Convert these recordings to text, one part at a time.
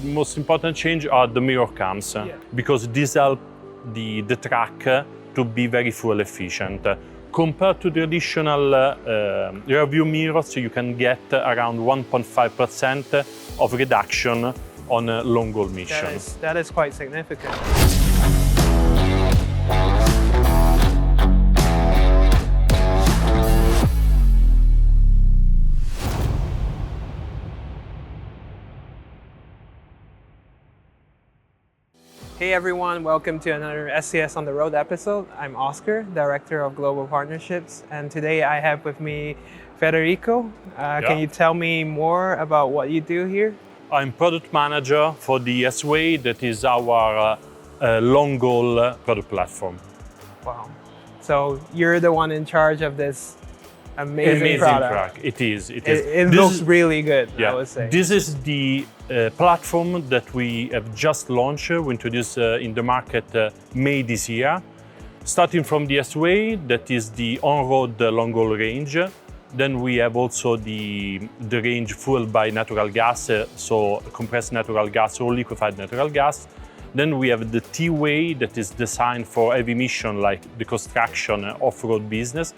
most important change are the mirror cams, because these help the truck to be very fuel efficient. Compared to traditional rear view mirrors, you can get around 1.5% of reduction on a long haul mission. That is quite significant. Hey everyone, welcome to another SCS On The Road episode. I'm Oscar, Director of Global Partnerships, and today I have with me Federico. Can you tell me more about what you do here? I'm product manager for the S-Way, that is our long haul product platform. Wow. So you're the one in charge of this amazing product. Truck. It is. It looks really good, I would say. This is the platform that we have just launched. We introduced in the market May this year. Starting from the S-Way, that is the on-road long haul range. Then we have also the range fueled by natural gas, so compressed natural gas or liquefied natural gas. Then we have the T-Way that is designed for heavy mission like the construction off-road business.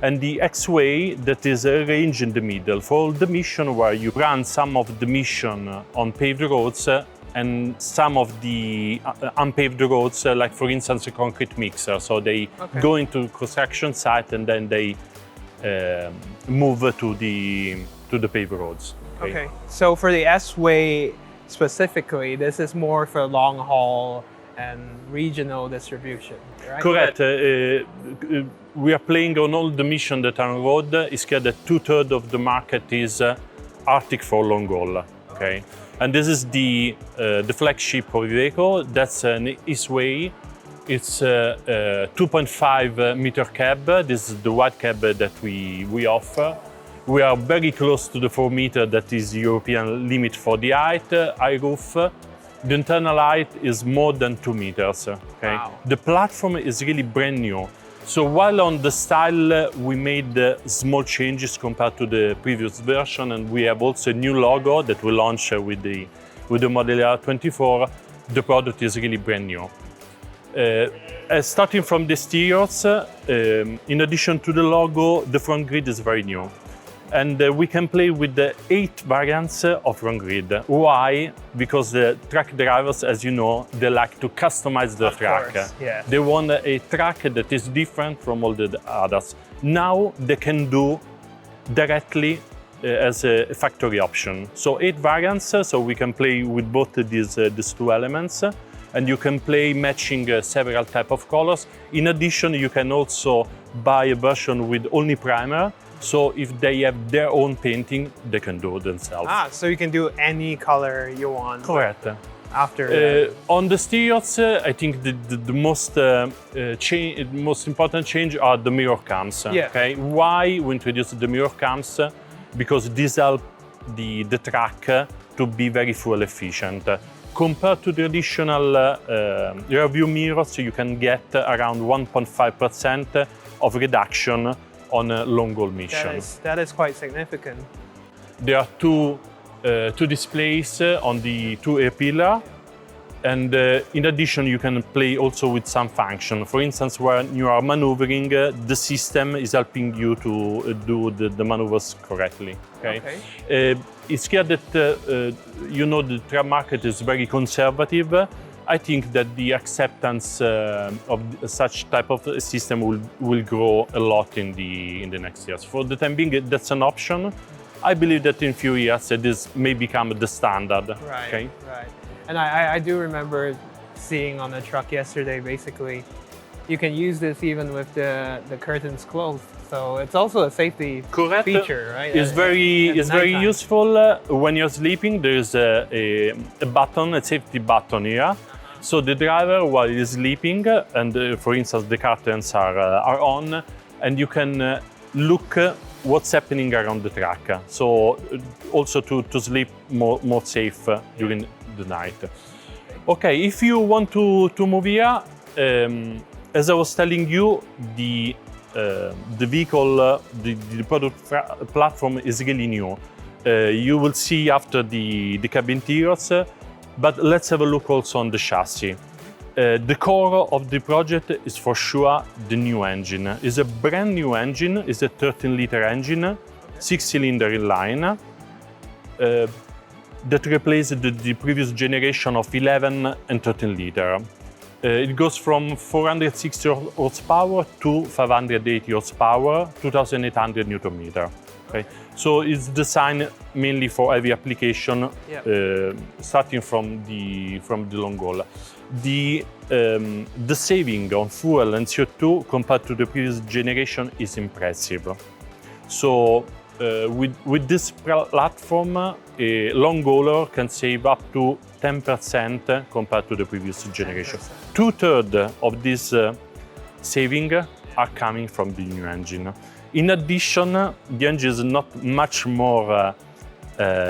And the X-Way that is a range in the middle for the mission where you run some of the mission on paved roads and some of the unpaved roads, like for instance a concrete mixer. So they go into construction site and then they move to the paved roads. Okay, so for the S-Way specifically, this is more for long haul and regional distribution, right? Correct. We are playing on all the missions that are on road. It's clear that 2/3 of the market is Arctic for long haul. Okay, and this is the flagship of IVECO. That's an S-Way. It's a 2.5 meter cab. This is the wide cab that we offer. We are very close to the 4 meter that is the European limit for the height. High roof. The internal height is more than 2 meters. Okay? Wow. The platform is really brand new. So while on the style we made small changes compared to the previous version, and we have also a new logo that we launch with the Model Year 24, the product is really brand new. Starting from the exteriors, in addition to the logo, the front grid is very new. And we can play with the 8 variants of front grid. Why? Because the truck drivers, as you know, they like to customize the truck. Yeah. They want a truck that is different from all the others. Now they can do directly as a factory option. So 8 variants, so we can play with both these 2 elements. And you can play matching several types of colors. In addition, you can also buy a version with only primer. So if they have their own painting, they can do it themselves. So you can do any color you want. Correct. After on the exteriors, I think the most important change are the mirror cams. Okay. Why we introduced the mirror cams? Because these help the truck to be very fuel efficient. Compared to traditional rear view mirrors, you can get around 1.5% of reduction on a long haul mission. That is quite significant. There are two displays on the 2 air pillar, and in addition you can play also with some function. For instance, when you are maneuvering, the system is helping you to do the maneuvers correctly. Okay. It's clear that you know the truck market is very conservative. I think that the acceptance of such type of system will grow a lot in the next years. For the time being, that's an option. I believe that in a few years this may become the standard. Right, okay? Right. And I do remember seeing on the truck yesterday, basically, you can use this even with the curtains closed. So it's also a safety feature, right? It's very useful when you're sleeping. There's a button, a safety button here. So the driver, while he's sleeping, and for instance the curtains are on, and you can look what's happening around the truck. So also to sleep more safe during the night. Okay, if you want to move here, as I was telling you, the vehicle, the product platform is really new. You will see after the cab interiors, But let's have a look also on the chassis. The core of the project is for sure the new engine. It's a brand new engine, it's a 13-liter engine, 6-cylinder inline, that replaced the previous generation of 11 and 13-liter. It goes from 460 horsepower to 580 horsepower, 2,800 Newton meter. Okay? So it's designed mainly for heavy application, starting from the long haul. The saving on fuel and CO2 compared to the previous generation is impressive. So with this platform, a long hauler can save up to 10% compared to the previous generation. 2/3 of this saving are coming from the new engine. In addition, the engine is not much more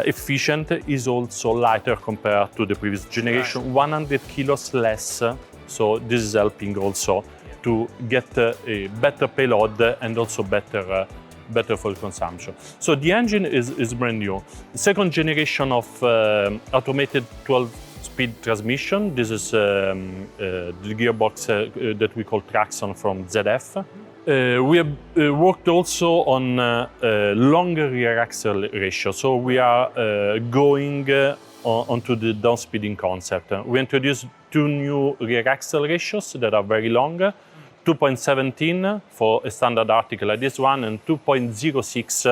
efficient, is also lighter compared to the previous generation, 100 kilos less. So this is helping also to get a better payload and also better fuel consumption. So the engine is brand new. Second generation of automated 12-speed transmission. This is the gearbox that we call Traxxon from ZF. We have worked also on longer rear axle ratio. So we are going onto the down-speeding concept. We introduced 2 new rear axle ratios that are very long. 2.17 for a standard Arctic like this one, and 2.06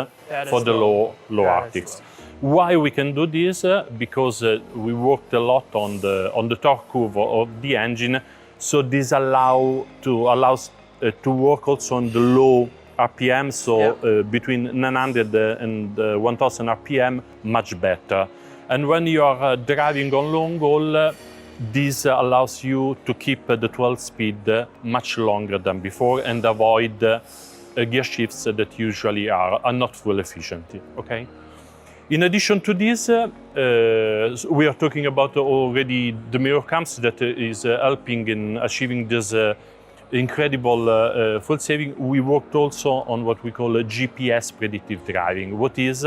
for the low Arctics. Why we can do this? Because we worked a lot on the torque curve of the engine, so this allows to work also on the low RPM, so between 900 and 1000 RPM, much better. And when you are driving on long haul, this allows you to keep the 12 speed much longer than before and avoid gear shifts that usually are not fuel efficient. Okay. In addition to this, we are talking about already the mirror cams that is helping in achieving this incredible fuel saving. We worked also on what we call a GPS predictive driving. What is?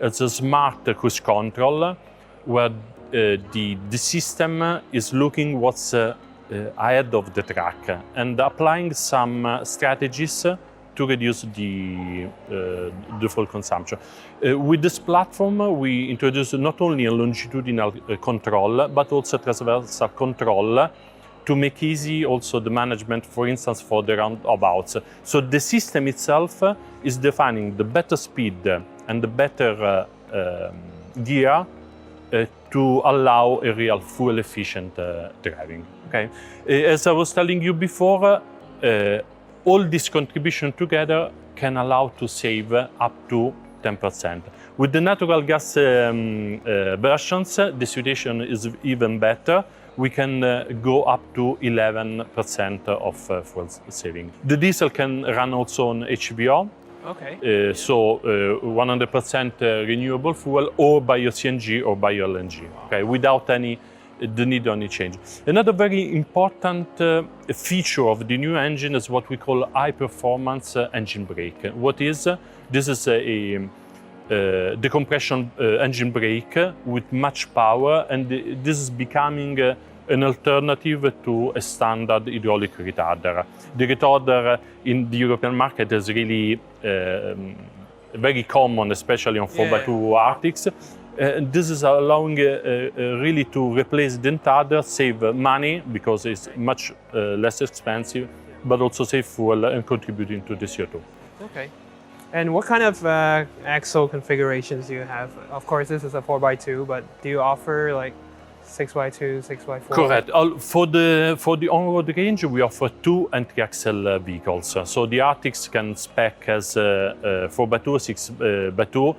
It's a smart cruise control where the system is looking what's ahead of the truck and applying some strategies to reduce the fuel consumption. With this platform, we introduce not only a longitudinal control, but also transversal control to make easy also the management, for instance, for the roundabouts. So the system itself is defining the better speed and the better gear to allow a real fuel-efficient driving. Okay, as I was telling you before, all this contribution together can allow to save up to 10%. With the natural gas versions, the situation is even better. We can go up to 11% of fuel saving. The diesel can run also on HVO. Okay. So 100% renewable fuel, or bio-CNG or bio-LNG, okay, without the need of any change. Another very important feature of the new engine is what we call high-performance engine brake. What is? This is a decompression engine brake with much power, and this is becoming an alternative to a standard hydraulic retarder. The retarder in the European market is really very common, especially on 4x2 Arctics. This is allowing really to replace the retarder, save money because it's much less expensive, but also save fuel and contributing to the CO2. Okay. And what kind of axle configurations do you have? Of course, this is a 4x2, but do you offer like 6x2, 6x4? Correct. For the on-road range, we offer 2 and 3-axle vehicles. So the Arctics can spec as 4x2, 6x2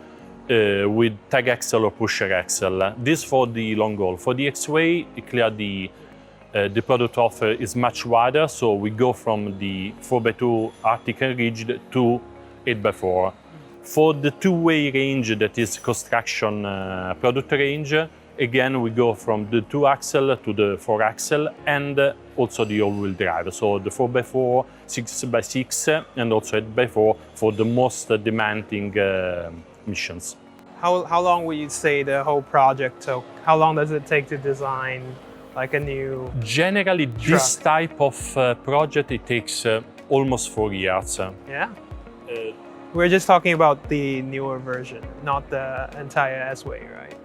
with tag axle or pusher axle. This for the long haul. For the X-Way, clearly the product offer is much wider. So we go from the 4x2 Arctic and Rigid to 8x4. For the two-way range, that is construction product range, again, we go from the 2-axle to the 4-axle and also the all-wheel drive. So the 4x4, 6x6 and also 8x4 for the most demanding missions. How long would you say the whole project took? How long does it take to design like a new Generally, this truck? type of project, it takes almost 4 years. Yeah. We're just talking about the newer version, not the entire S-Way, right?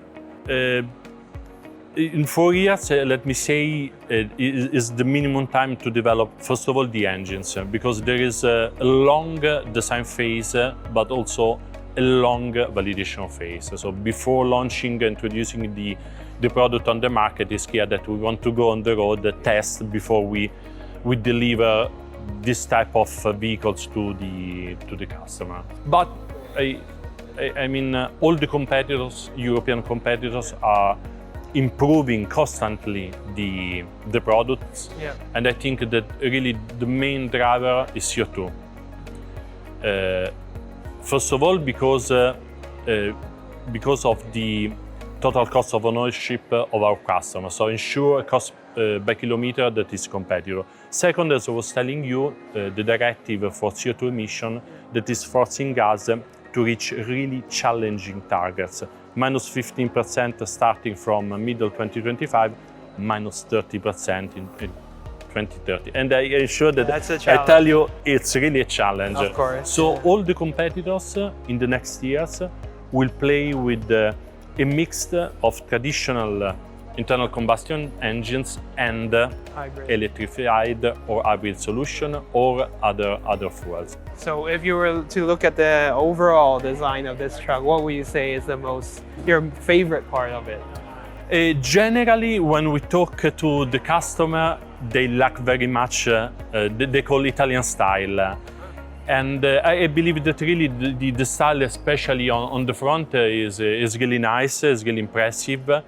In 4 years, let me say, is the minimum time to develop, first of all, the engines, because there is a long design phase, but also a long validation phase. So before launching, introducing the product on the market, it's clear that we want to go on the road, test before we deliver this type of vehicles to the customer. But I mean, all the competitors, European competitors, are improving constantly the products. Yeah. And I think that really the main driver is CO2. First of all, because of the total cost of ownership of our customers. So ensure a cost by kilometer that is competitive. Second, as I was telling you, the directive for CO2 emission that is forcing us to reach really challenging targets. Minus 15% starting from middle 2025, minus 30% in 2030. And I assure that That's a I challenge. tell you, it's really a challenge. Of course. So all the competitors in the next years will play with a mix of traditional internal combustion engines and Hybrid. electrified or hybrid solution or other fuels. So if you were to look at the overall design of this truck, what would you say is your favorite part of it? Generally, when we talk to the customer, they lack very much, they call Italian style. And I believe that really the style, especially on the front, is really nice, is really impressive.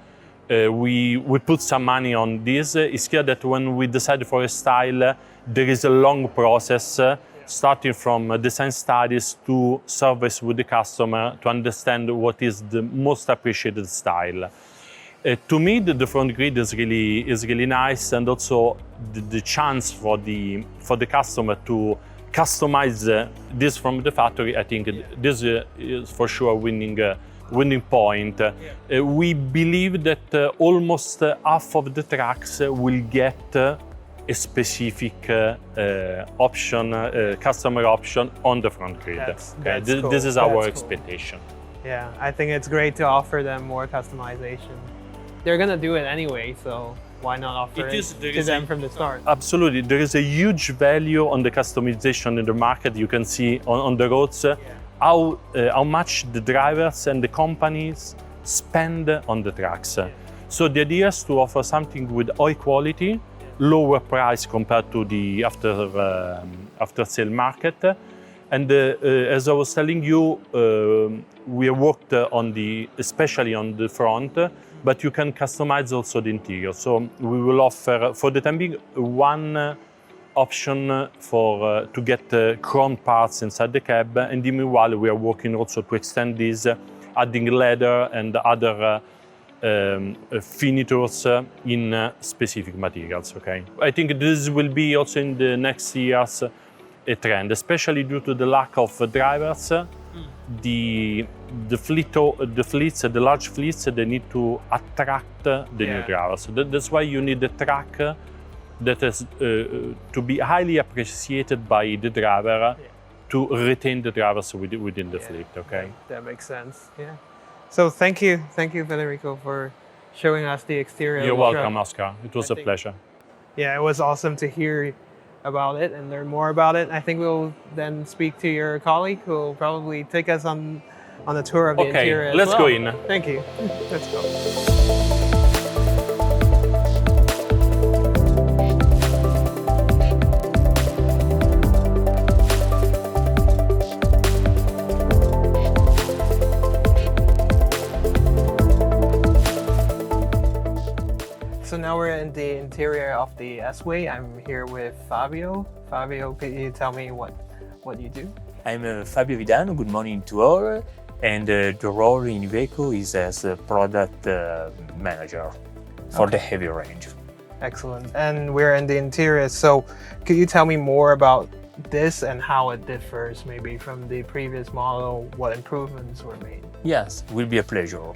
We put some money on this. It's clear that when we decide for a style, there is a long process, starting from design studies to service with the customer to understand what is the most appreciated style. To me, the front grid is really nice, and also the chance for the customer to customize this from the factory. I think this is for sure a winning point. We believe that almost half of the trucks will get a specific option, customer option on the front grid. That's cool. This is our That's expectation. Cool. Yeah, I think it's great to offer them more customization. They're gonna do it anyway, so why not offer it to them from the start? Absolutely, there is a huge value on the customization in the market. You can see on the roads how much the drivers and the companies spend on the trucks. So the idea is to offer something with high quality, lower price compared to the after sale market. And as I was telling you, we have worked especially on the front, but you can customize also the interior. So we will offer, for the time being, one option to get chrome parts inside the cab, and in the meanwhile we are working also to extend this, adding leather and other finitures in specific materials. Okay, I think this will be also in the next years a trend, especially due to the lack of drivers. The large fleets, they need to attract the new drivers. So that's why you need a truck that has to be highly appreciated by the driver to retain the drivers within the fleet. Okay, that makes sense. Yeah. So thank you, Federico, for showing us the exterior. You're of the welcome, truck. Oscar. It was a pleasure. Yeah, it was awesome to hear about it and learn more about it. I think we'll then speak to your colleague who will probably take us on a tour of the interior. Okay, let's go in. Thank you. Let's go. So now we're in the interior of the S-Way. I'm here with Fabio. Fabio, could you tell me what you do? I'm Fabio Avidano. Good morning to all. And the role in IVECO is as a product manager for the heavy range. Excellent. And we're in the interior. So could you tell me more about this and how it differs maybe from the previous model, what improvements were made. Yes, will be a pleasure.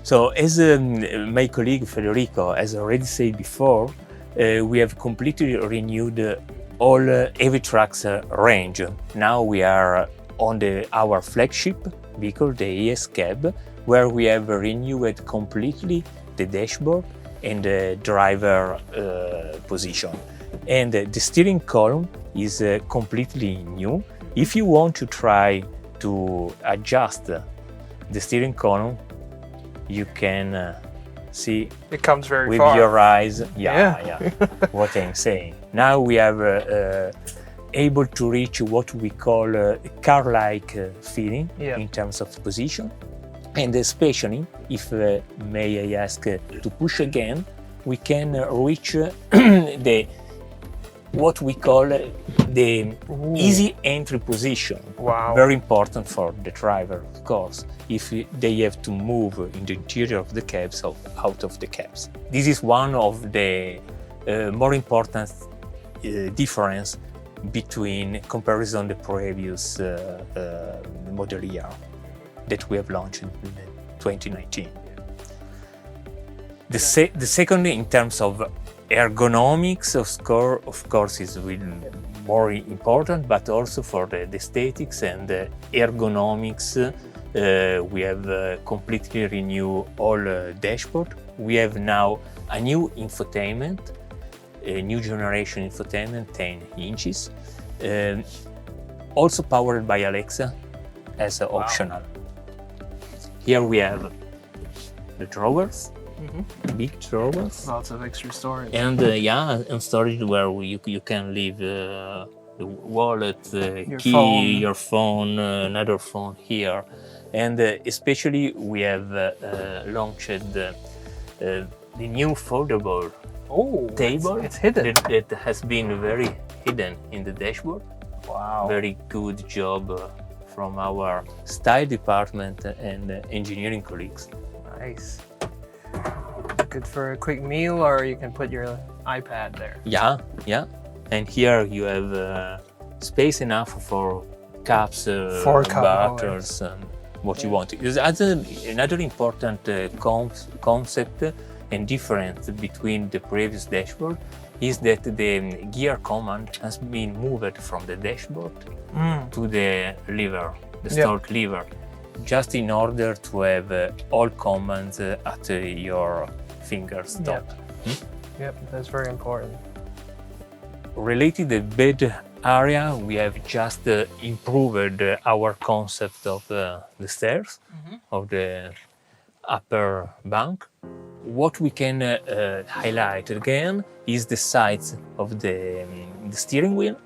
So as my colleague Federico has already said before, we have completely renewed all heavy trucks range. Now we are on our flagship vehicle, the ES Cab, where we have renewed completely the dashboard and the driver position. And the steering column is completely new. If you want to try to adjust the steering column, you can see It comes very with far. your eyes. Yeah. What I'm saying. Now we are able to reach what we call a car-like feeling in terms of position, and especially if may I ask to push again, we can reach the what we call the easy entry position. Wow. Very important for the driver, of course, if they have to move in the interior of the cabs or out of the cabs. This is one of the more important difference between comparison the previous model year that we have launched in 2019. The second, in terms of ergonomics, of course, is really more important, but also for the aesthetics and the ergonomics, we have completely renewed all dashboard. We have now a new infotainment, a new generation infotainment, 10 inches, also powered by Alexa as optional. Here we have the drawers. Big drawers. Lots of extra storage. And and storage where you can leave the wallet, your phone, another phone here. And especially we have launched the new foldable table. It's hidden. That has been very hidden in the dashboard. Wow. Very good job from our style department and engineering colleagues. Nice. Good for a quick meal, or you can put your iPad there. Yeah. And here you have space enough for cups, bottles, and what you want. Another important concept and difference between the previous dashboard is that the gear command has been moved from the dashboard to the lever, the stored lever, just in order to have all commands at your fingertip. Yep, that's very important. Related to the bed area, we have just improved our concept of the stairs, of the upper bunk. What we can highlight again is the size of the steering wheel,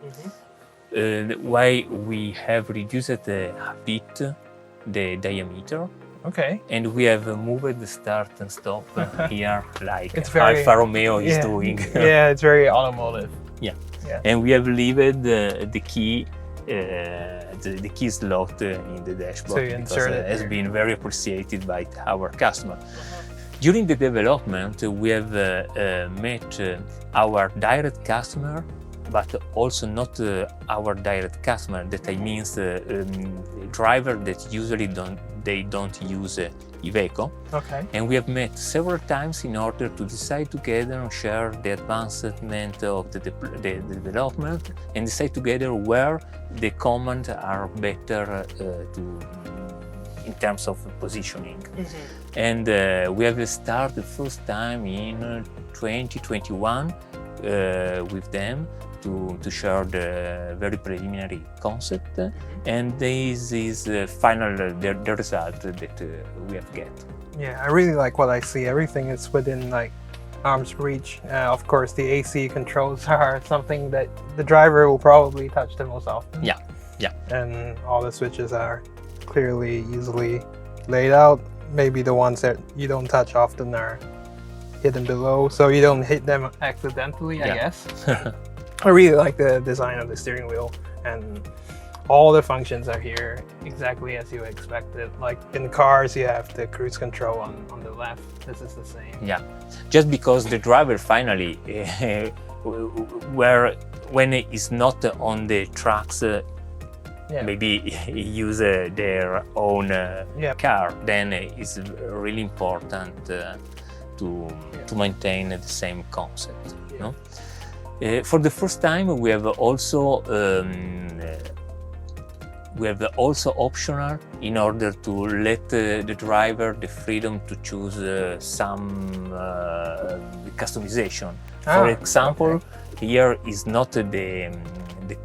why we have reduced a bit the diameter. Okay. And we have moved the start and stop here like very, Alfa Romeo is doing. Yeah, it's very automotive. Yeah. And we have left the key, the key slot in the dashboard, so you insert it. It has been very appreciated by our customer. During the development, we have met our direct customer, but also not our direct customer. That I mean driver that usually don't use IVECO. Okay. And we have met several times in order to decide together and share the advancement of the development and decide together where the commands are better in terms of positioning. And we have started the first time in 2021 with them to share the very preliminary concept, and this is the result that we have get. Yeah, I really like what I see. Everything is within like arm's reach. Of course, the AC controls are something that the driver will probably touch the most often. Yeah. And all the switches are clearly, easily laid out. Maybe the ones that you don't touch often are hidden below, so you don't hit them accidentally, I guess. I really like the design of the steering wheel, and all the functions are here exactly as you expected. Like in cars, you have the cruise control on the left. This is the same. Yeah, just because the driver finally were when it's not on the trucks, maybe use their own car, then it's really important to maintain the same concept. No? For the first time, we have also optional in order to let the driver the freedom to choose some customization. For example, here is not the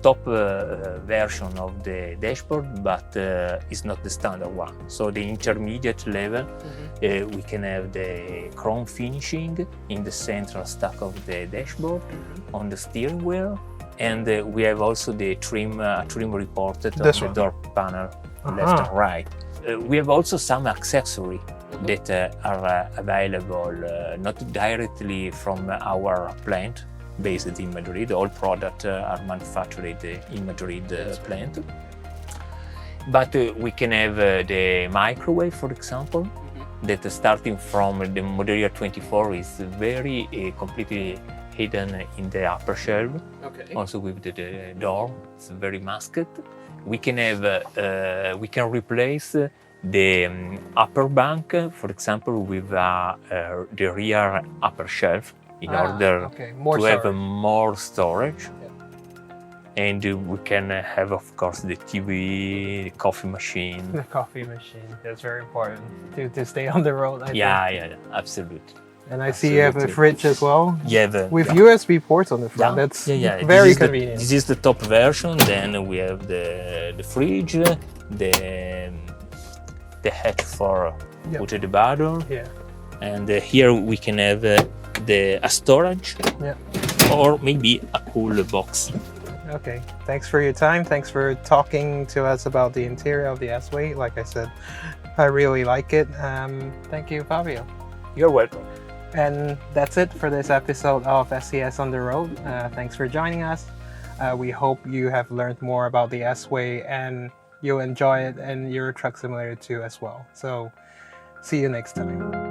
top version of the dashboard, but it's not the standard one. So the intermediate level, we can have the chrome finishing in the central stack of the dashboard, on the steering wheel, and we have also the trim reported on the door panel, left and right. We have also some accessories that are available not directly from our plant based in Madrid. All products are manufactured in Madrid plant. But we can have the microwave, for example, that starting from the model year 24 is very completely hidden in the upper shelf. Also with the door, it's very masked. We can have, we can replace the upper bank, for example, with the rear upper shelf in order to have more storage. And we can have, of course, the TV, the coffee machine. The coffee machine, that's very important to stay on the road, I think. Yeah, absolutely. And I see you have a fridge as well. With USB ports on the front. That's very convenient. This is the top version. Then we have the fridge, the hatch for putting the bottle. And here we can have a storage or maybe a cool box. Okay, thanks for your time. Thanks for talking to us about the interior of the S-Way. Like I said, I really like it. Thank you, Fabio. You're welcome. And that's it for this episode of SCS On The Road. Thanks for joining us. We hope you have learned more about the S-Way and you'll enjoy it in your truck simulator too as well. So see you next time.